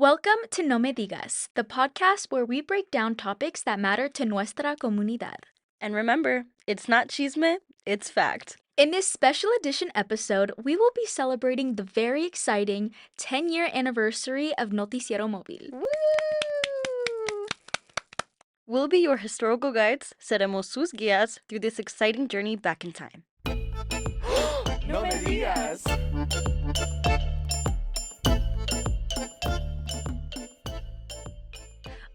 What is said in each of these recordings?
Welcome to No Me Digas, the podcast where we break down topics that matter to nuestra comunidad. And remember, it's not chisme, it's fact. In this special edition episode, we will be celebrating the very exciting 10-year anniversary of Noticiero Móvil. Woo! We'll be your historical guides, seremos sus guías through this exciting journey back in time. No me digas.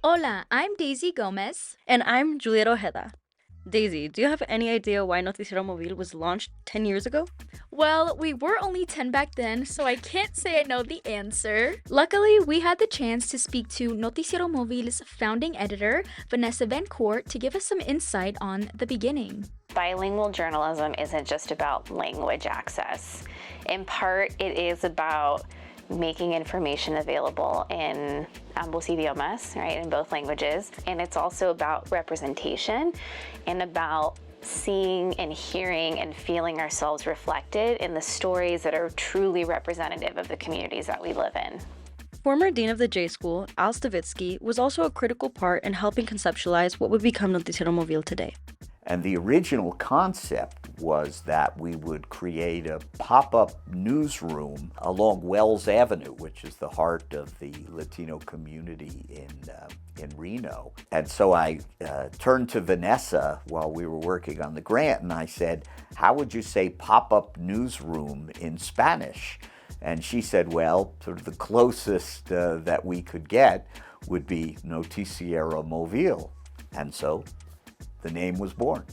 Hola, I'm Daisy Gómez. And I'm Juliet Ojeda. Daisy, do you have any idea why Noticiero Móvil was launched 10 years ago? Well, we were only 10 back then, so I can't say I know the answer. Luckily, we had the chance to speak to Noticiero Móvil's founding editor, Vanessa Vancour, to give us some insight on the beginning. Bilingual journalism isn't just about language access. In part, it is about making information available in ambos idiomas, right, in both languages. And it's also about representation and about seeing and hearing and feeling ourselves reflected in the stories that are truly representative of the communities that we live in. Former Dean of the J School, Stavitsky, was also a critical part in helping conceptualize what would become Noticiero Móvil today. And the original concept was that we would create a pop-up newsroom along Wells Avenue, which is the heart of the Latino community in Reno. And so I turned to Vanessa while we were working on the grant, and I said, how would you say pop-up newsroom in Spanish? And she said, well, sort of the closest that we could get would be Noticiero Móvil. And so the name was born.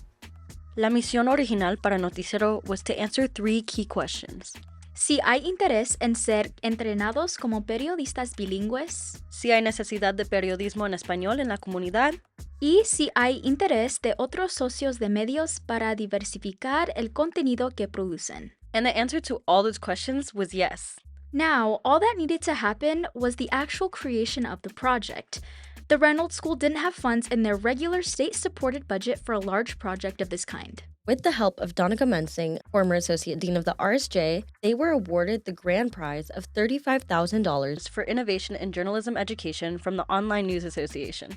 La misión original para Noticiero was to answer three key questions. Si hay interés en ser entrenados como periodistas bilingües. Si hay necesidad de periodismo en español en la comunidad. Y si hay interés de otros socios de medios para diversificar el contenido que producen. And the answer to all those questions was yes. Now, all that needed to happen was the actual creation of the project. The Reynolds School didn't have funds in their regular state-supported budget for a large project of this kind. With the help of Donica Mensing, former Associate Dean of the RSJ, they were awarded the grand prize of $35,000 for innovation in journalism education from the Online News Association.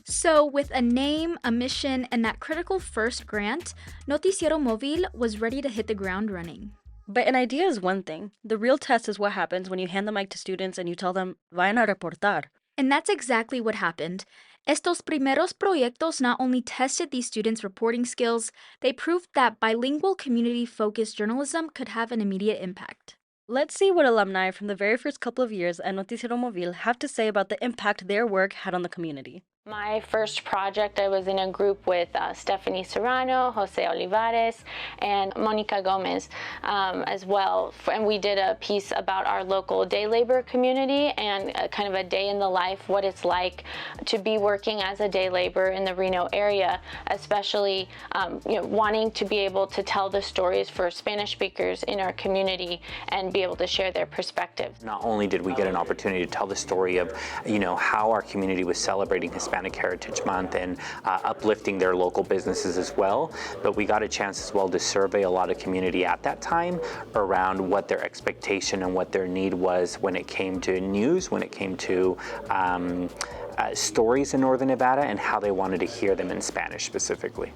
So, with a name, a mission, and that critical first grant, Noticiero Móvil was ready to hit the ground running. But an idea is one thing. The real test is what happens when you hand the mic to students and you tell them, vayan a reportar. And that's exactly what happened. Estos primeros proyectos not only tested these students' reporting skills, they proved that bilingual community-focused journalism could have an immediate impact. Let's see what alumni from the very first couple of years at Noticiero Móvil have to say about the impact their work had on the community. My first project, I was in a group with Stephanie Serrano, Jose Olivares, and Monica Gomez as well. And we did a piece about our local day labor community and kind of a day in the life, what it's like to be working as a day laborer in the Reno area, especially wanting to be able to tell the stories for Spanish speakers in our community and be able to share their perspective. Not only did we get an opportunity to tell the story of, how our community was celebrating Hispanic Heritage Month and uplifting their local businesses as well, but we got a chance as well to survey a lot of community at that time around what their expectation and what their need was when it came to news, when it came to stories in Northern Nevada, and how they wanted to hear them in Spanish specifically.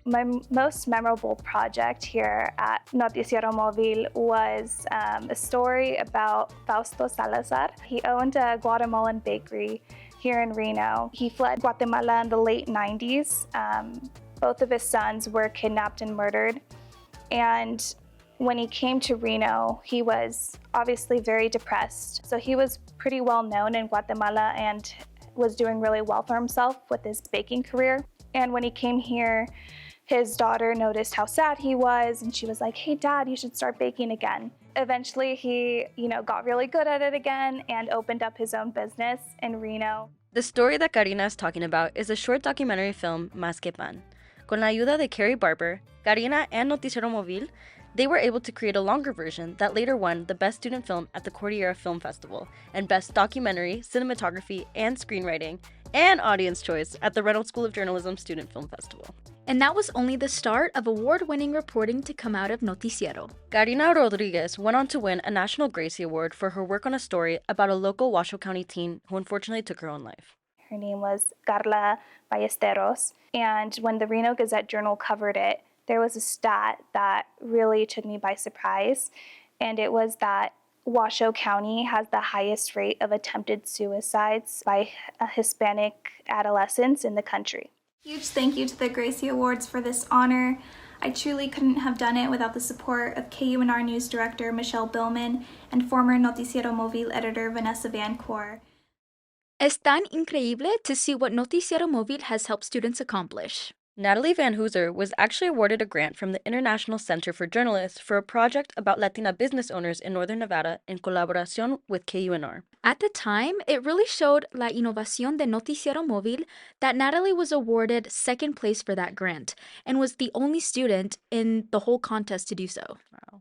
My most memorable project here at Noticiero Móvil was a story about Fausto Salazar. He owned a Guatemalan bakery here in Reno. He fled Guatemala in the late 90s. Both of his sons were kidnapped and murdered. And when he came to Reno, he was obviously very depressed. So he was pretty well known in Guatemala and was doing really well for himself with his baking career. And when he came here, his daughter noticed how sad he was, and she was like, hey, Dad, you should start baking again. Eventually, he, got really good at it again and opened up his own business in Reno. The story that Karina is talking about is a short documentary film, Más que Pan. Con la ayuda de Carrie Barber, Karina and Noticiero Móvil, they were able to create a longer version that later won the Best Student Film at the Cordillera Film Festival and Best Documentary, Cinematography, and Screenwriting, and Audience Choice at the Reynolds School of Journalism Student Film Festival. And that was only the start of award-winning reporting to come out of Noticiero. Karina Rodriguéz went on to win a National Gracie Award for her work on a story about a local Washoe County teen who unfortunately took her own life. Her name was Carla Ballesteros, and when the Reno Gazette-Journal covered it, there was a stat that really took me by surprise, and it was that Washoe County has the highest rate of attempted suicides by Hispanic adolescents in the country. Huge thank you to the Gracie Awards for this honor. I truly couldn't have done it without the support of KUNR News Director Michelle Billman and former Noticiero Móvil editor Vanessa Vancour. Es tan increíble to see what Noticiero Móvil has helped students accomplish. Natalie Van Hoozer was actually awarded a grant from the International Center for Journalists for a project about Latina business owners in Northern Nevada in colaboración with KUNR. At the time, it really showed la innovación de Noticiero Móvil that Natalie was awarded second place for that grant and was the only student in the whole contest to do so. Wow.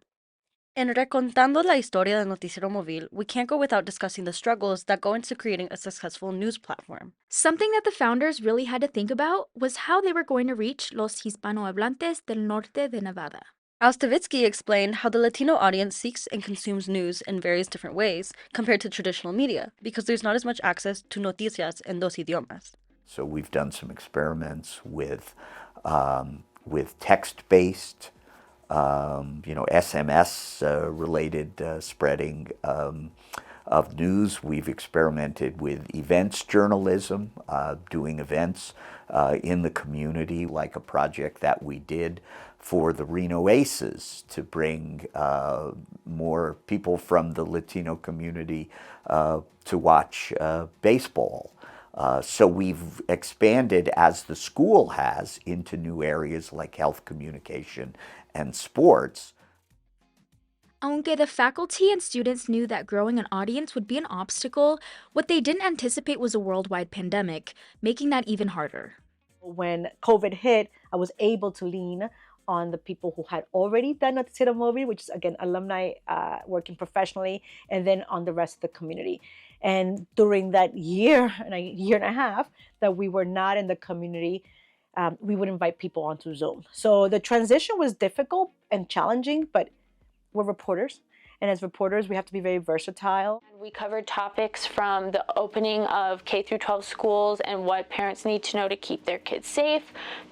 En Recontando la Historia del Noticiero Móvil, we can't go without discussing the struggles that go into creating a successful news platform. Something that the founders really had to think about was how they were going to reach los hispanohablantes del norte de Nevada. Stavitsky explained how the Latino audience seeks and consumes news in various different ways compared to traditional media, because there's not as much access to noticias en dos idiomas. So we've done some experiments with text-based, SMS related spreading of news. We've experimented with events journalism, doing events in the community, like a project that we did for the Reno Aces to bring more people from the Latino community to watch baseball. So we've expanded, as the school has, into new areas like health communication and sports. Aunque the faculty and students knew that growing an audience would be an obstacle, what they didn't anticipate was a worldwide pandemic, making that even harder. When COVID hit, I was able to lean on the people who had already done Noticiero Móvil, which is, again, alumni working professionally, and then on the rest of the community. And during that year and a half that we were not in the community, we would invite people onto Zoom. So the transition was difficult and challenging, but we're reporters. And as reporters, we have to be very versatile. We covered topics from the opening of K through 12 schools and what parents need to know to keep their kids safe,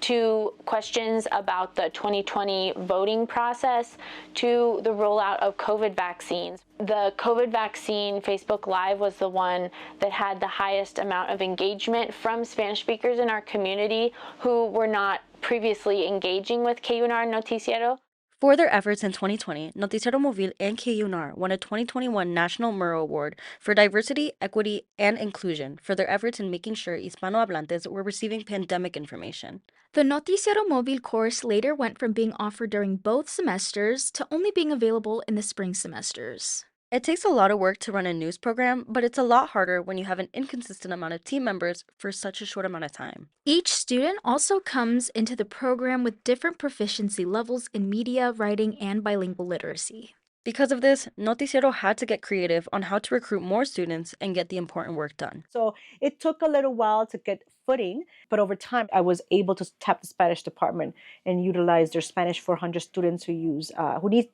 to questions about the 2020 voting process, to the rollout of COVID vaccines. The COVID vaccine Facebook Live was the one that had the highest amount of engagement from Spanish speakers in our community who were not previously engaging with KUNR Noticiero. For their efforts in 2020, Noticiero Móvil and KUNR won a 2021 National Murrow Award for Diversity, Equity, and Inclusion for their efforts in making sure Hispanohablantes were receiving pandemic information. The Noticiero Móvil course later went from being offered during both semesters to only being available in the spring semesters. It takes a lot of work to run a news program, but it's a lot harder when you have an inconsistent amount of team members for such a short amount of time. Each student also comes into the program with different proficiency levels in media, writing, and bilingual literacy. Because of this, Noticiero had to get creative on how to recruit more students and get the important work done. So it took a little while to get footing, but over time I was able to tap the Spanish department and utilize their Spanish 400 students who need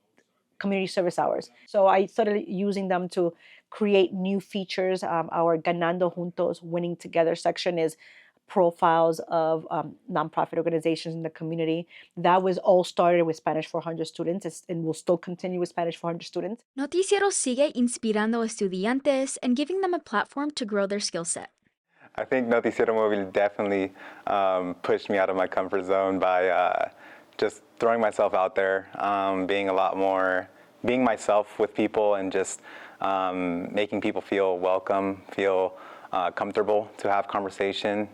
community service hours. So I started using them to create new features. Our Ganando Juntos, Winning Together section is profiles of nonprofit organizations in the community. That was all started with Spanish 400 students and will still continue with Spanish 400 students. Noticiero sigue inspirando estudiantes and giving them a platform to grow their skill set. I think Noticiero Móvil definitely pushed me out of my comfort zone by just throwing myself out there, being myself with people, and just making people feel welcome, feel comfortable to have conversation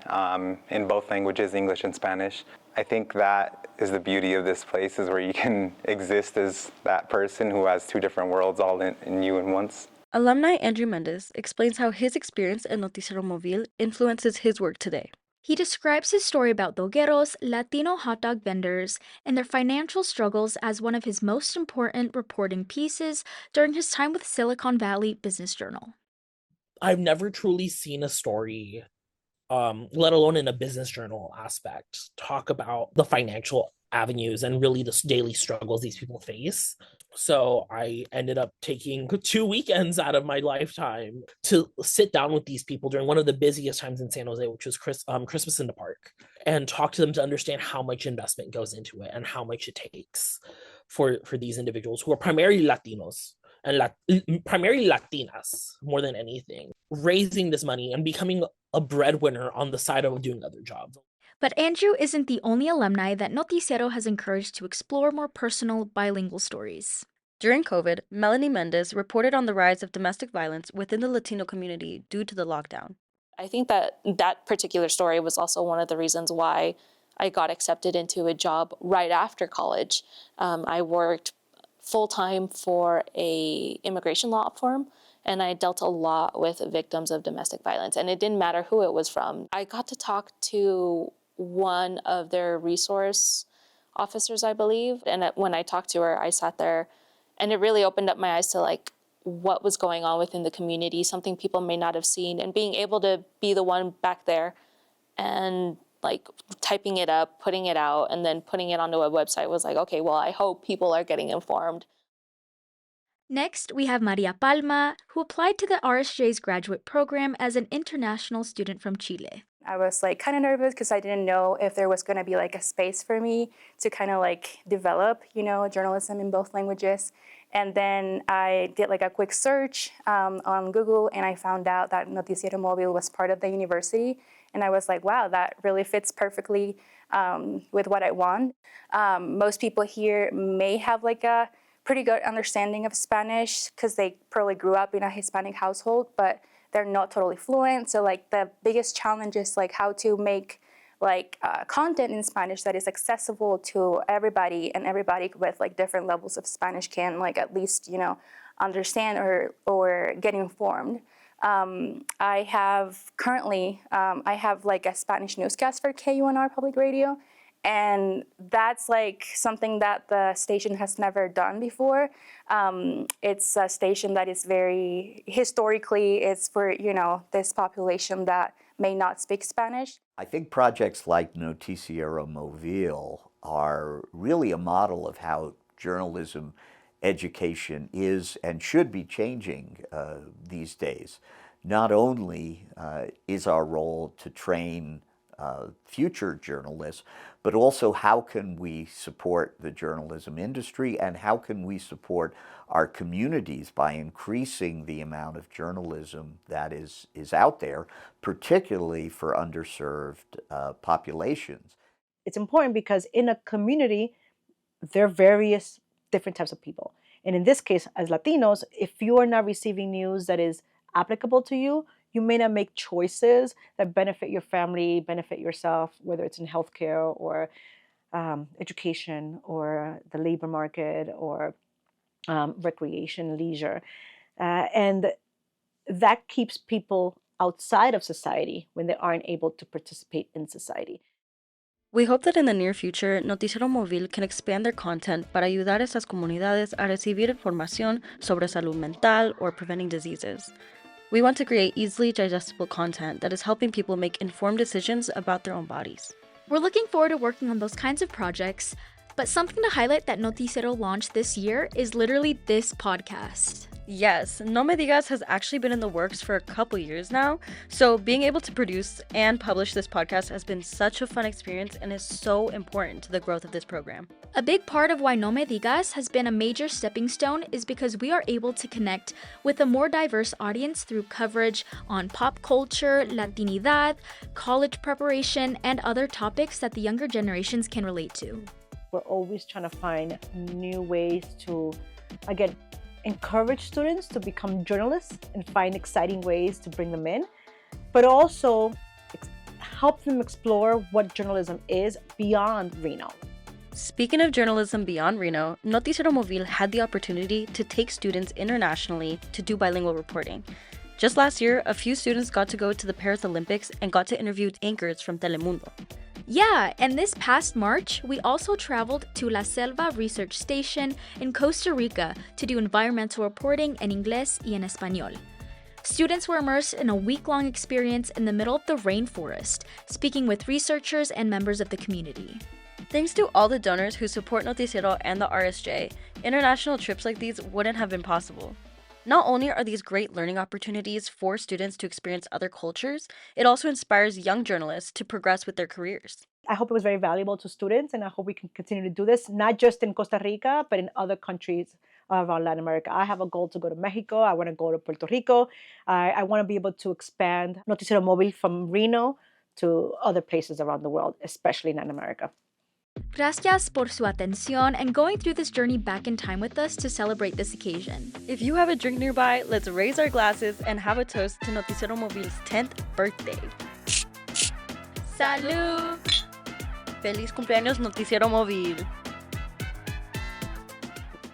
in both languages, English and Spanish. I think that is the beauty of this place, is where you can exist as that person who has two different worlds all in you in once. Alumni Andrew Mendez explains how his experience at Noticiero Móvil influences his work today. He describes his story about dogueros, Latino hot dog vendors, and their financial struggles as one of his most important reporting pieces during his time with Silicon Valley Business Journal. I've never truly seen a story let alone in a business journal aspect, talk about the financial avenues and really the daily struggles these people face. So I ended up taking 2 weekends out of my lifetime to sit down with these people during one of the busiest times in San Jose, which was Christmas in the Park, and talk to them to understand how much investment goes into it and how much it takes for these individuals who are primarily Latinos and primarily Latinas more than anything, raising this money and becoming a breadwinner on the side of doing other jobs. But Andrew isn't the only alumni that Noticiero has encouraged to explore more personal bilingual stories. During COVID, Melanie Mendez reported on the rise of domestic violence within the Latino community due to the lockdown. I think that particular story was also one of the reasons why I got accepted into a job right after college. I worked full-time for a immigration law firm, and I dealt a lot with victims of domestic violence, and it didn't matter who it was from. I got to talk to one of their resource officers, I believe, and when I talked to her, I sat there, and it really opened up my eyes to like what was going on within the community, something people may not have seen, and being able to be the one back there and like typing it up, putting it out, and then putting it onto a website was like, okay, well, I hope people are getting informed. Next, we have Maria Palma, who applied to the RSJ's graduate program as an international student from Chile. I was like kind of nervous because I didn't know if there was going to be like a space for me to kind of like develop, journalism in both languages. And then I did like a quick search on Google, and I found out that Noticiero Móvil was part of the university. And I was like, wow, that really fits perfectly with what I want. Most people here may have like a pretty good understanding of Spanish because they probably grew up in a Hispanic household, but they're not totally fluent. So like the biggest challenge is like how to make like content in Spanish that is accessible to everybody, and everybody with like different levels of Spanish can like at least, understand or get informed. I have like a Spanish newscast for KUNR Public Radio, and that's like something that the station has never done before. It's a station that is very, historically, it's for, this population that may not speak Spanish. I think projects like Noticiero Móvil are really a model of how journalism education is and should be changing these days. Not only is our role to train future journalists, but also how can we support the journalism industry and how can we support our communities by increasing the amount of journalism that is out there, particularly for underserved populations. It's important because in a community, there are various different types of people. And in this case, as Latinos, if you are not receiving news that is applicable to you, you may not make choices that benefit your family, benefit yourself, whether it's in healthcare or education or the labor market or recreation, leisure. And that keeps people outside of society when they aren't able to participate in society. We hope that in the near future, Noticiero Móvil can expand their content para ayudar a estas comunidades a recibir información sobre salud mental or preventing diseases. We want to create easily digestible content that is helping people make informed decisions about their own bodies. We're looking forward to working on those kinds of projects, but something to highlight that Noticiero launched this year is literally this podcast. Yes, No Me Digas has actually been in the works for a couple years now, so being able to produce and publish this podcast has been such a fun experience and is so important to the growth of this program. A big part of why No Me Digas has been a major stepping stone is because we are able to connect with a more diverse audience through coverage on pop culture, Latinidad, college preparation, and other topics that the younger generations can relate to. We're always trying to find new ways to, again, encourage students to become journalists and find exciting ways to bring them in, but also help them explore what journalism is beyond Reno. Speaking of journalism beyond Reno, Noticiero Móvil had the opportunity to take students internationally to do bilingual reporting. Just last year, a few students got to go to the Paris Olympics and got to interview anchors from Telemundo. Yeah, and this past March, we also traveled to La Selva Research Station in Costa Rica to do environmental reporting en inglés y en español. Students were immersed in a week-long experience in the middle of the rainforest, speaking with researchers and members of the community. Thanks to all the donors who support Noticiero and the RSJ, international trips like these wouldn't have been possible. Not only are these great learning opportunities for students to experience other cultures, it also inspires young journalists to progress with their careers. I hope it was very valuable to students, and I hope we can continue to do this, not just in Costa Rica, but in other countries around Latin America. I have a goal to go to Mexico. I want to go to Puerto Rico. I want to be able to expand Noticiero Móvil from Reno to other places around the world, especially in Latin America. Gracias por su atención and going through this journey back in time with us to celebrate this occasion. If you have a drink nearby, let's raise our glasses and have a toast to Noticiero Móvil's 10th birthday. Salud! Feliz cumpleaños, Noticiero Móvil!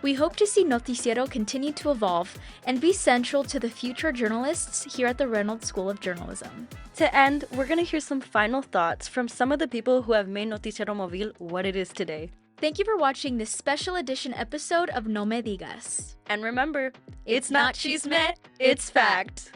We hope to see Noticiero continue to evolve and be central to the future journalists here at the Reynolds School of Journalism. To end, we're going to hear some final thoughts from some of the people who have made Noticiero Móvil what it is today. Thank you for watching this special edition episode of No Me Digas. And remember, it's not chisme, it's fact.